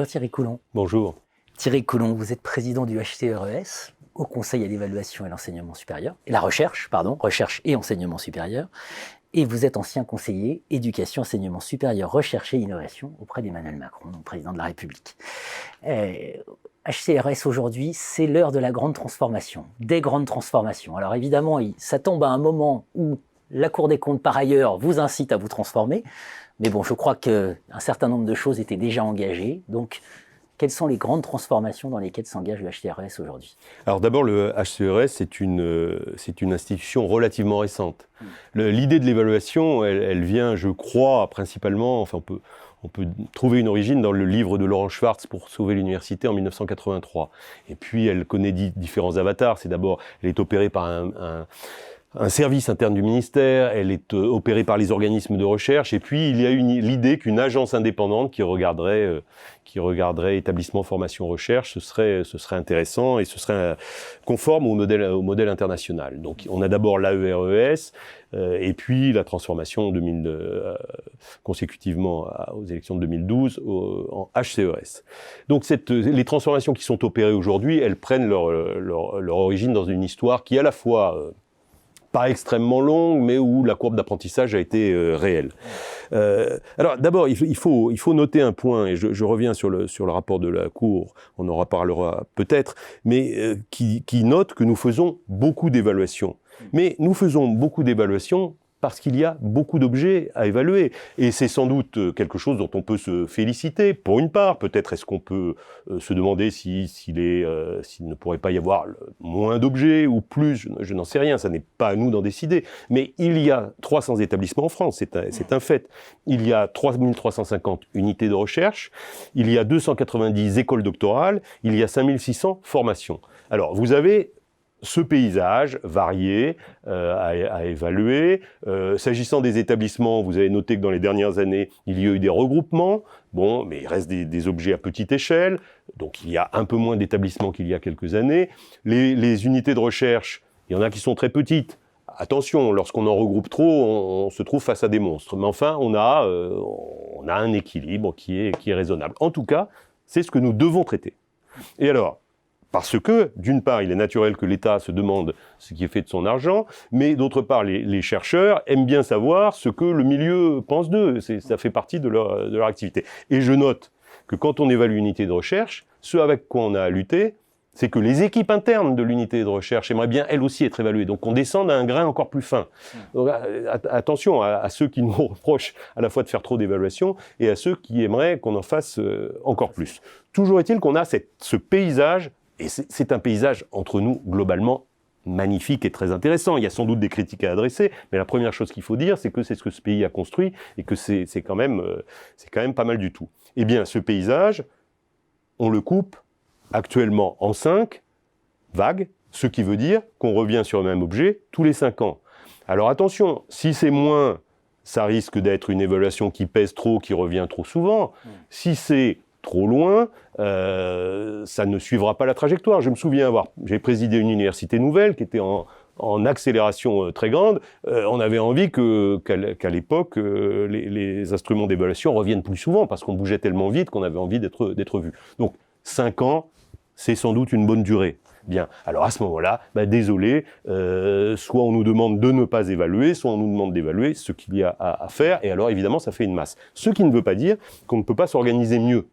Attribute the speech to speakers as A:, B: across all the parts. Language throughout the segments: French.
A: Thierry Coulon.
B: Bonjour.
A: Thierry Coulon, vous êtes président du HCERES, Haut Conseil à l'évaluation et l'enseignement supérieur, et la recherche et enseignement supérieur, et vous êtes ancien conseiller éducation, enseignement supérieur, recherche et innovation auprès d'Emmanuel Macron, donc président de la République. HCERES aujourd'hui, c'est l'heure de la grande transformation, des grandes transformations. Alors évidemment, ça tombe à un moment où la Cour des comptes, par ailleurs, vous incite à vous transformer, mais bon, je crois qu'un certain nombre de choses étaient déjà engagées, donc quelles sont les grandes transformations dans lesquelles s'engage le HCERES aujourd'hui?
B: Alors d'abord, le HCERES, c'est une institution relativement récente. L'idée de l'évaluation, elle vient, je crois, principalement, enfin on peut trouver une origine dans le livre de Laurent Schwartz pour sauver l'université en 1983. Et puis elle connaît différents avatars. C'est d'abord, elle est opérée par un service interne du ministère, elle est opérée par les organismes de recherche, et puis il y a l'idée qu'une agence indépendante qui regarderait établissement, formation, recherche, ce serait intéressant et ce serait conforme au modèle international. Donc on a d'abord l'AERES, et puis la transformation consécutivement aux élections de 2012 en HCERES. Donc les transformations qui sont opérées aujourd'hui, elles prennent leur origine dans une histoire qui est à la fois pas extrêmement longue, mais où la courbe d'apprentissage a été réelle. Alors d'abord, il faut noter un point, et je reviens sur le rapport de la Cour, on en reparlera peut-être, mais qui note que nous faisons beaucoup d'évaluations. Mais nous faisons beaucoup d'évaluations parce qu'il y a beaucoup d'objets à évaluer. Et c'est sans doute quelque chose dont on peut se féliciter, pour une part. Peut-être est-ce qu'on peut se demander s'il ne pourrait pas y avoir moins d'objets ou plus, je n'en sais rien, ça n'est pas à nous d'en décider. Mais il y a 300 établissements en France, c'est un fait. Il y a 3350 unités de recherche, il y a 290 écoles doctorales, il y a 5600 formations. Alors, vous avez ce paysage varié à évaluer. S'agissant des établissements, vous avez noté que dans les dernières années, il y a eu des regroupements. Bon, mais il reste des objets à petite échelle. Donc il y a un peu moins d'établissements qu'il y a quelques années. Les unités de recherche, il y en a qui sont très petites. Attention, lorsqu'on en regroupe trop, on se trouve face à des monstres. Mais enfin, on a un équilibre qui est raisonnable. En tout cas, c'est ce que nous devons traiter. Et alors, parce que, d'une part, il est naturel que l'État se demande ce qui est fait de son argent, mais d'autre part, les chercheurs aiment bien savoir ce que le milieu pense d'eux. Ça fait partie de leur activité. Et je note que quand on évalue une unité de recherche, ce avec quoi on a à lutter, c'est que les équipes internes de l'unité de recherche aimeraient bien, elles aussi, être évaluées. Donc on descend à un grain encore plus fin. Donc, attention à ceux qui nous reprochent à la fois de faire trop d'évaluations et à ceux qui aimeraient qu'on en fasse encore plus. Toujours est-il qu'on a ce paysage. Et c'est un paysage, entre nous, globalement, magnifique et très intéressant. Il y a sans doute des critiques à adresser, mais la première chose qu'il faut dire, c'est que c'est ce que ce pays a construit et que c'est quand même pas mal du tout. Eh bien, ce paysage, on le coupe actuellement en 5 vagues, ce qui veut dire qu'on revient sur le même objet tous les 5 ans. Alors attention, si c'est moins, ça risque d'être une évaluation qui pèse trop, qui revient trop souvent. Si c'est trop loin, ça ne suivra pas la trajectoire. Je me souviens j'ai présidé une université nouvelle qui était en accélération très grande. On avait envie qu'à l'époque, les instruments d'évaluation reviennent plus souvent parce qu'on bougeait tellement vite qu'on avait envie d'être vu. Donc 5 ans, c'est sans doute une bonne durée. Bien, alors à ce moment-là, désolé, soit on nous demande de ne pas évaluer, soit on nous demande d'évaluer ce qu'il y a à faire, et alors évidemment ça fait une masse. Ce qui ne veut pas dire qu'on ne peut pas s'organiser mieux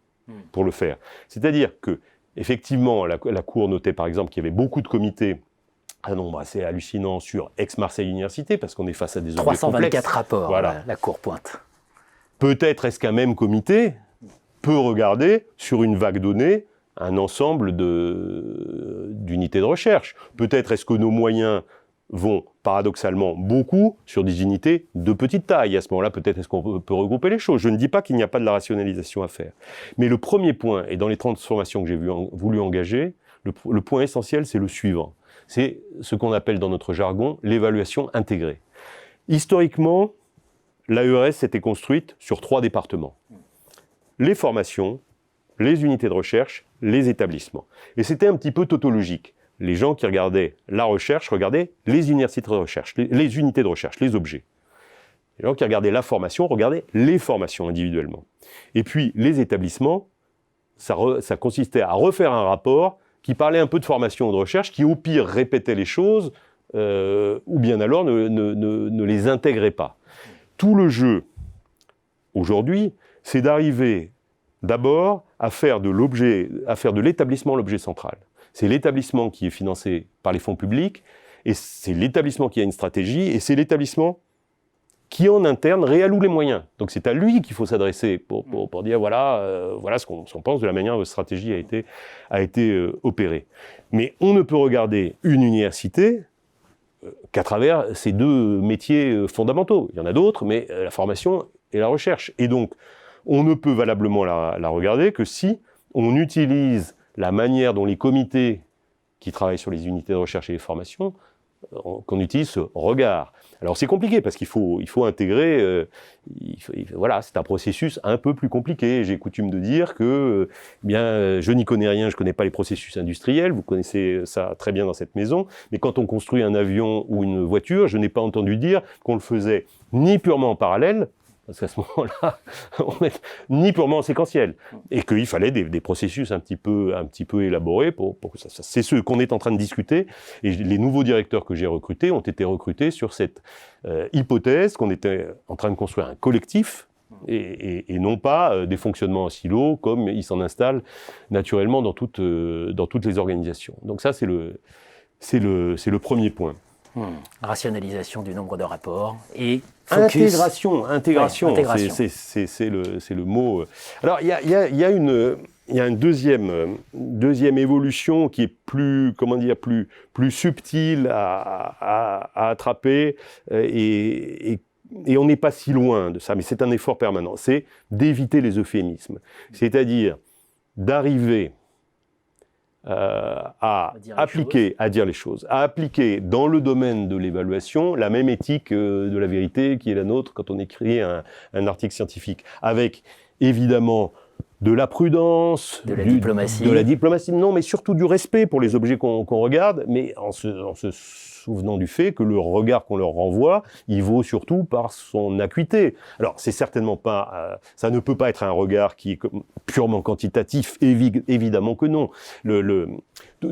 B: pour le faire. C'est-à-dire que, effectivement, la Cour notait par exemple qu'il y avait beaucoup de comités, un nombre assez hallucinant sur Aix-Marseille Université, parce qu'on est face à des objets complexes.
A: 324 rapports,
B: voilà.
A: La Cour pointe.
B: Peut-être est-ce qu'un même comité peut regarder sur une vague donnée un ensemble d'unités de recherche. Peut-être est-ce que nos moyens vont paradoxalement beaucoup sur des unités de petite taille. Et à ce moment-là, peut-être est-ce qu'on peut regrouper les choses. Je ne dis pas qu'il n'y a pas de la rationalisation à faire. Mais le premier point, et dans les transformations que j'ai voulu engager, le point essentiel, c'est le suivant. C'est ce qu'on appelle dans notre jargon l'évaluation intégrée. Historiquement, l'AERES s'était construite sur 3 départements. Les formations, les unités de recherche, les établissements. Et c'était un petit peu tautologique. Les gens qui regardaient la recherche regardaient les universités de recherche, les unités de recherche, les objets. Les gens qui regardaient la formation regardaient les formations individuellement. Et puis les établissements ça consistait à refaire un rapport qui parlait un peu de formation ou de recherche, qui au pire répétait les choses, ou bien alors ne les intégrait pas. Tout le jeu, aujourd'hui, c'est d'arriver d'abord à faire de l'établissement l'objet central. C'est l'établissement qui est financé par les fonds publics, et c'est l'établissement qui a une stratégie, et c'est l'établissement qui en interne réalloue les moyens. Donc c'est à lui qu'il faut s'adresser pour dire voilà ce qu'on pense de la manière dont la stratégie a été opérée. Mais on ne peut regarder une université qu'à travers ces deux métiers fondamentaux. Il y en a d'autres, mais la formation et la recherche. Et donc, on ne peut valablement la regarder que si on utilise la manière dont les comités qui travaillent sur les unités de recherche et les formations, qu'on utilise ce regard. Alors c'est compliqué parce qu'il faut intégrer, voilà, c'est un processus un peu plus compliqué. J'ai coutume de dire que, je n'y connais rien, je ne connais pas les processus industriels, vous connaissez ça très bien dans cette maison, mais quand on construit un avion ou une voiture, je n'ai pas entendu dire qu'on le faisait ni purement en parallèle, parce qu'à ce moment-là, ni purement en séquentiel, et qu'il fallait des processus un petit peu élaborés pour que ça. C'est ce qu'on est en train de discuter, et les nouveaux directeurs que j'ai recrutés ont été recrutés sur cette hypothèse qu'on était en train de construire un collectif, et non pas des fonctionnements en silo, comme ils s'en installent naturellement dans toutes les organisations. Donc ça, c'est le premier point.
A: Rationalisation du nombre de rapports et focus.
B: Intégration. Ouais, c'est le mot. Alors il y a une deuxième évolution qui est plus subtile à attraper et on n'est pas si loin de ça, mais c'est un effort permanent. C'est d'éviter les euphémismes, c'est-à-dire d'arriver à dire les choses, à appliquer dans le domaine de l'évaluation la même éthique de la vérité qui est la nôtre quand on écrit un article scientifique, avec évidemment de la prudence,
A: de la diplomatie,
B: non, mais surtout du respect pour les objets qu'on regarde, mais en se souvenant du fait que le regard qu'on leur renvoie, il vaut surtout par son acuité. Alors, c'est certainement pas, ça ne peut pas être un regard qui est purement quantitatif, évidemment que non.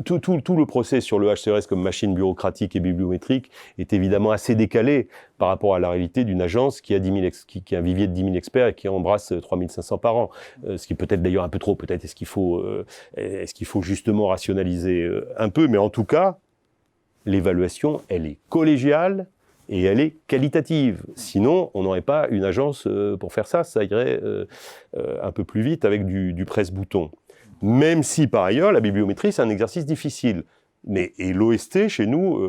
B: Tout le procès sur le HCERES comme machine bureaucratique et bibliométrique est évidemment assez décalé par rapport à la réalité d'une agence qui a un vivier de 10 000 experts et qui embrasse 3 500 par an. Ce qui peut être d'ailleurs un peu trop, peut-être est-ce qu'il faut justement rationaliser un peu, mais en tout cas, l'évaluation, elle est collégiale et elle est qualitative. Sinon, on n'aurait pas une agence pour faire ça, ça irait un peu plus vite avec du presse-bouton. Même si, par ailleurs, la bibliométrie, c'est un exercice difficile. Et l'OST, chez nous,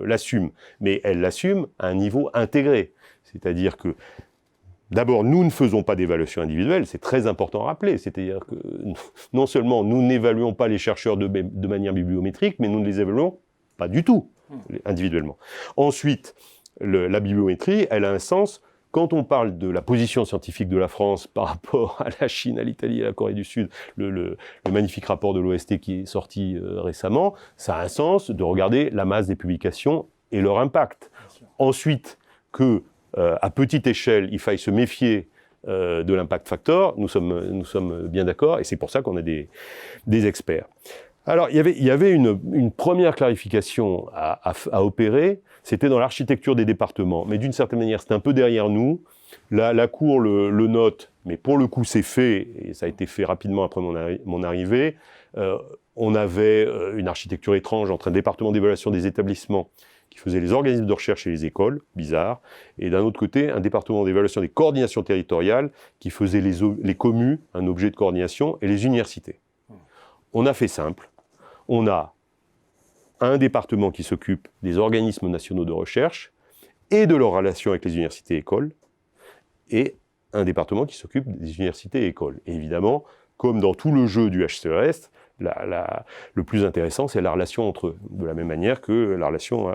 B: l'assume. Mais elle l'assume à un niveau intégré. C'est-à-dire que, d'abord, nous ne faisons pas d'évaluation individuelle, c'est très important à rappeler. C'est-à-dire que, non seulement nous n'évaluons pas les chercheurs de manière bibliométrique, mais nous ne les évaluons pas du tout, individuellement. Ensuite, la bibliométrie, elle a un sens quand on parle de la position scientifique de la France par rapport à la Chine, à l'Italie, à la Corée du Sud, le magnifique rapport de l'OST qui est sorti récemment, ça a un sens de regarder la masse des publications et leur impact. Ensuite, à petite échelle, il faille se méfier de l'impact factor, nous sommes bien d'accord, et c'est pour ça qu'on a des experts. Alors, il y avait une première clarification à opérer, c'était dans l'architecture des départements. Mais d'une certaine manière, c'est un peu derrière nous. La Cour le note, mais pour le coup, c'est fait, et ça a été fait rapidement après mon arrivée. On avait une architecture étrange entre un département d'évaluation des établissements qui faisait les organismes de recherche et les écoles, bizarre, et d'un autre côté, un département d'évaluation des coordinations territoriales qui faisait les communes, un objet de coordination, et les universités. On a fait simple. On a un département qui s'occupe des organismes nationaux de recherche et de leurs relations avec les universités et écoles, et un département qui s'occupe des universités et écoles. Et évidemment, comme dans tout le jeu du HCERES, le plus intéressant, c'est la relation entre eux, de la même manière que la relation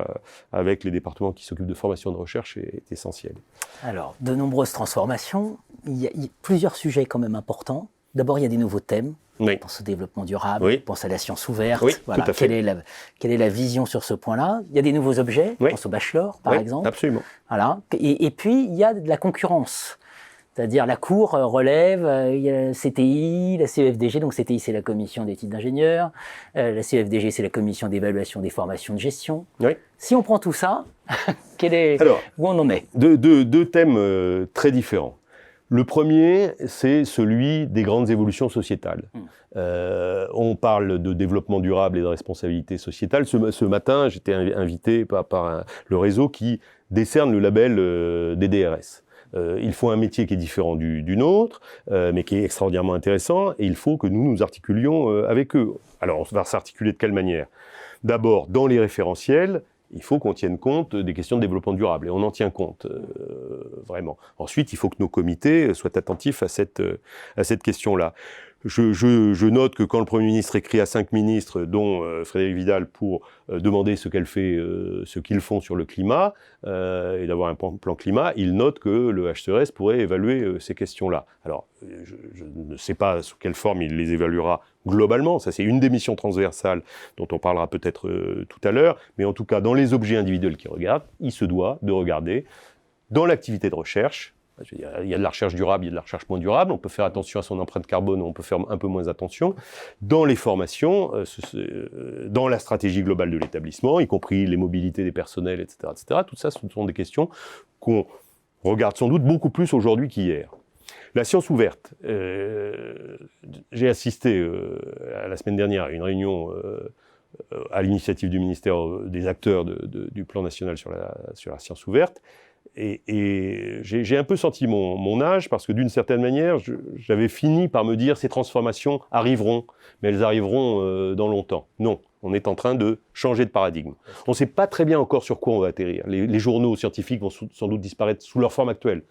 B: avec les départements qui s'occupent de formation et de recherche est essentielle.
A: Alors, de nombreuses transformations, il y a plusieurs sujets quand même importants. D'abord, il y a des nouveaux thèmes.
B: Oui.
A: On pense au développement durable,
B: oui.
A: On pense à la science ouverte.
B: Oui,
A: voilà.
B: tout à fait.
A: Quelle est la vision sur ce point-là? Il y a des nouveaux objets,
B: oui.
A: On pense au bachelor, par exemple.
B: Absolument.
A: Voilà. Et puis, il y a de la concurrence. C'est-à-dire la Cour relève, il y a la CTI, la CEFDG, donc CTI c'est la commission des titres d'ingénieur, la CEFDG c'est la commission d'évaluation des formations de gestion.
B: Oui.
A: Si on prend tout ça, où on en est?
B: Deux thèmes très différents. Le premier, c'est celui des grandes évolutions sociétales. On parle de développement durable et de responsabilité sociétale. Ce matin, j'étais invité par le réseau qui décerne le label des DRS. Ils font un métier qui est différent du nôtre, mais qui est extraordinairement intéressant, et il faut que nous nous articulions avec eux. Alors, on va s'articuler de quelle manière? D'abord, dans les référentiels, il faut qu'on tienne compte des questions de développement durable, et on en tient compte, vraiment. Ensuite, il faut que nos comités soient attentifs à cette question-là. Je note que quand le Premier ministre écrit à 5 ministres, dont Frédérique Vidal, pour demander ce qu'ils font sur le climat, et d'avoir un plan climat, il note que le HCERES pourrait évaluer ces questions-là. Alors, je ne sais pas sous quelle forme il les évaluera globalement, ça c'est une des missions transversales dont on parlera peut-être tout à l'heure, mais en tout cas, dans les objets individuels qu'il regarde, il se doit de regarder dans l'activité de recherche. Il y a de la recherche durable, il y a de la recherche moins durable, on peut faire attention à son empreinte carbone, on peut faire un peu moins attention. Dans les formations, dans la stratégie globale de l'établissement, y compris les mobilités des personnels, etc., etc., tout ça, ce sont des questions qu'on regarde sans doute beaucoup plus aujourd'hui qu'hier. La science ouverte. J'ai assisté la semaine dernière à une réunion à l'initiative du ministère des acteurs du plan national sur la science ouverte. Et j'ai un peu senti mon âge, parce que d'une certaine manière, j'avais fini par me dire ces transformations arriveront, mais elles arriveront dans longtemps. Non, on est en train de changer de paradigme. On ne sait pas très bien encore sur quoi on va atterrir. Les journaux scientifiques vont sans doute disparaître sous leur forme actuelle.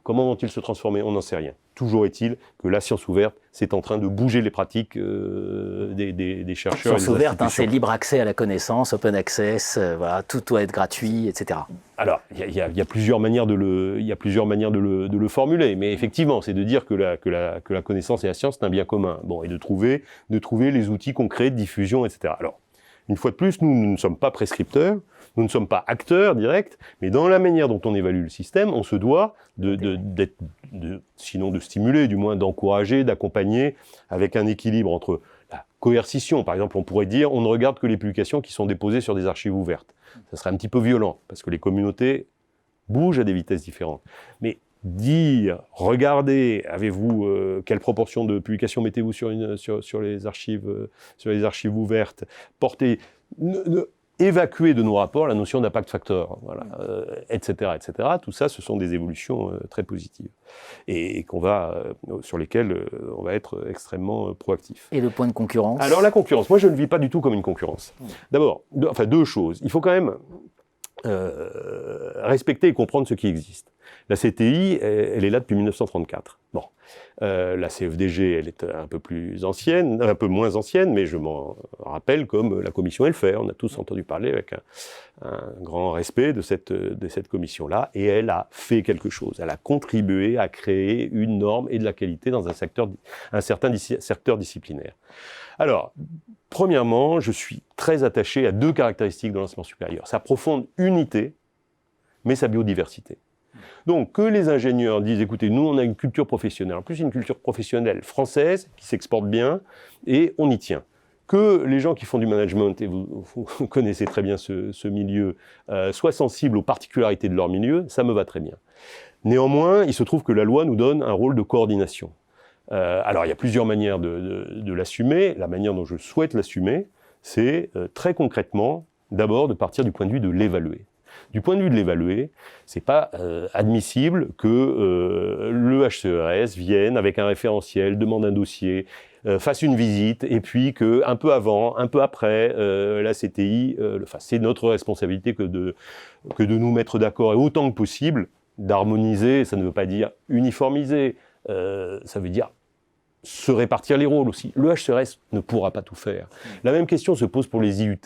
B: Comment vont-ils se transformer? On n'en sait rien. Toujours est-il que la science ouverte, c'est en train de bouger les pratiques des chercheurs.
A: La science ouverte, c'est libre accès à la connaissance, open access, voilà, tout doit être gratuit, etc.
B: Alors, il y a plusieurs manières de le formuler, mais effectivement, c'est de dire que la connaissance et la science, c'est un bien commun. Bon, et de trouver les outils concrets de diffusion, etc. Alors, une fois de plus, nous ne sommes pas prescripteurs, nous ne sommes pas acteurs directs, mais dans la manière dont on évalue le système, on se doit sinon de stimuler, du moins d'encourager, d'accompagner, avec un équilibre entre la coercition. Par exemple, on pourrait dire, on ne regarde que les publications qui sont déposées sur des archives ouvertes. Ça serait un petit peu violent, parce que les communautés bougent à des vitesses différentes. Mais dire, regardez, avez-vous quelle proportion de publications mettez-vous sur les archives ouvertes, portez, évacuer de nos rapports la notion d'impact factor, voilà, etc., etc. Tout ça, ce sont des évolutions très positives et sur lesquelles on va être extrêmement proactif.
A: Et le point de concurrence? Alors
B: la concurrence, moi je ne le vis pas du tout comme une concurrence. D'abord, deux choses. Il faut quand même respecter et comprendre ce qui existe. La CTI, elle est là depuis 1934. Bon, la CFDG, elle est un peu moins ancienne, mais je m'en rappelle comme la commission Elfer. On a tous entendu parler avec un grand respect de cette commission-là, et elle a fait quelque chose. Elle a contribué à créer une norme et de la qualité dans un certain secteur disciplinaire. Alors, premièrement, je suis très attaché à deux caractéristiques de l'enseignement supérieur. Sa profonde unité, mais sa biodiversité. Donc, que les ingénieurs disent, écoutez, nous, on a une culture professionnelle, en plus une culture professionnelle française, qui s'exporte bien, et on y tient. Que les gens qui font du management, et vous connaissez très bien ce milieu, soient sensibles aux particularités de leur milieu, ça me va très bien. Néanmoins, il se trouve que la loi nous donne un rôle de coordination. Alors, il y a plusieurs manières de l'assumer. La manière dont je souhaite l'assumer, c'est très concrètement, d'abord, de partir du point de vue de l'évaluer. Du point de vue de l'évaluer, c'est pas admissible que le HCERES vienne avec un référentiel, demande un dossier, fasse une visite, et puis que un peu avant, un peu après, la CTI, c'est notre responsabilité que de nous mettre d'accord, et autant que possible d'harmoniser. Ça ne veut pas dire uniformiser, ça veut dire se répartir les rôles aussi. Le HCERES ne pourra pas tout faire. La même question se pose pour les IUT.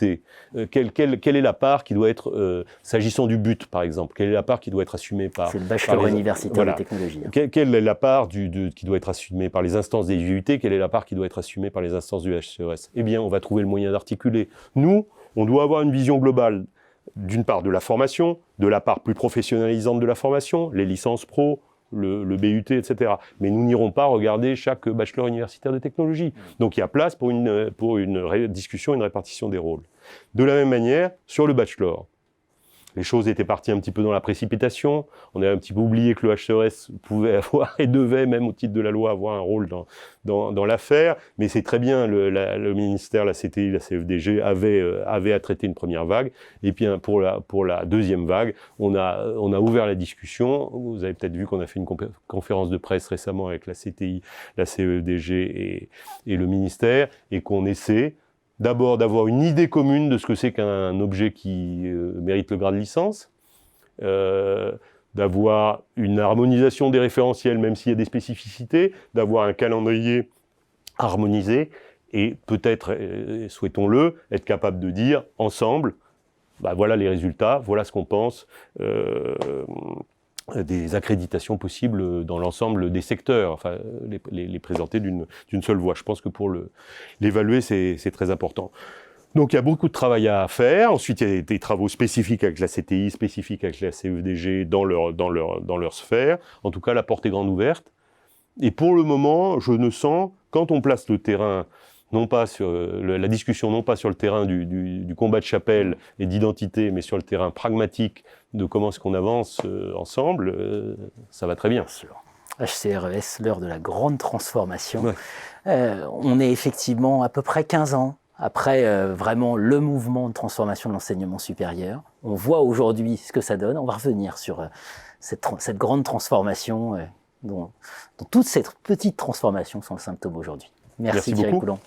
B: Quelle est la part qui doit être, s'agissant du but par exemple, quelle est la part qui doit être assumée par...
A: C'est le bachelor universitaire de technologie.
B: Quelle est la part qui doit être assumée par les instances des IUT, quelle est la part qui doit être assumée par les instances du HCERES? Eh bien, on va trouver le moyen d'articuler. Nous, on doit avoir une vision globale, d'une part de la formation, de la part plus professionnalisante de la formation, les licences pro, le BUT, etc. Mais nous n'irons pas regarder chaque bachelor universitaire de technologie. Donc il y a place pour une discussion, une répartition des rôles. De la même manière, sur le bachelor, les choses étaient parties un petit peu dans la précipitation. On a un petit peu oublié que le HCERES pouvait avoir et devait, même au titre de la loi, avoir un rôle dans l'affaire. Mais c'est très bien, le ministère, la CTI, la CFDG avaient à traiter une première vague. Et puis pour la deuxième vague, on a ouvert la discussion. Vous avez peut-être vu qu'on a fait une conférence de presse récemment avec la CTI, la CFDG et le ministère, et qu'on essaie d'abord d'avoir une idée commune de ce que c'est qu'un objet qui mérite le grade de licence, d'avoir une harmonisation des référentiels, même s'il y a des spécificités, d'avoir un calendrier harmonisé, et peut-être, souhaitons-le, être capable de dire ensemble, bah, voilà les résultats, voilà ce qu'on pense, des accréditations possibles dans l'ensemble des secteurs, enfin les présenter d'une seule voix. Je pense que pour l'évaluer, c'est très important. Donc il y a beaucoup de travail à faire. Ensuite, il y a des travaux spécifiques avec la CTI, spécifiques avec la CFDG dans leur sphère. En tout cas, la porte est grande ouverte. Et pour le moment, je ne sens, quand on place le terrain, non pas sur la discussion, non pas sur le terrain du combat de chapelle et d'identité, mais sur le terrain pragmatique de comment est-ce qu'on avance ensemble, ça va très bien.
A: HCRES, l'heure de la grande transformation.
B: Ouais.
A: On est effectivement à peu près 15 ans après vraiment le mouvement de transformation de l'enseignement supérieur. On voit aujourd'hui ce que ça donne. On va revenir sur cette grande transformation dont toutes ces petites transformations sont le symptôme aujourd'hui. Merci Thierry
B: beaucoup.
A: Coulon.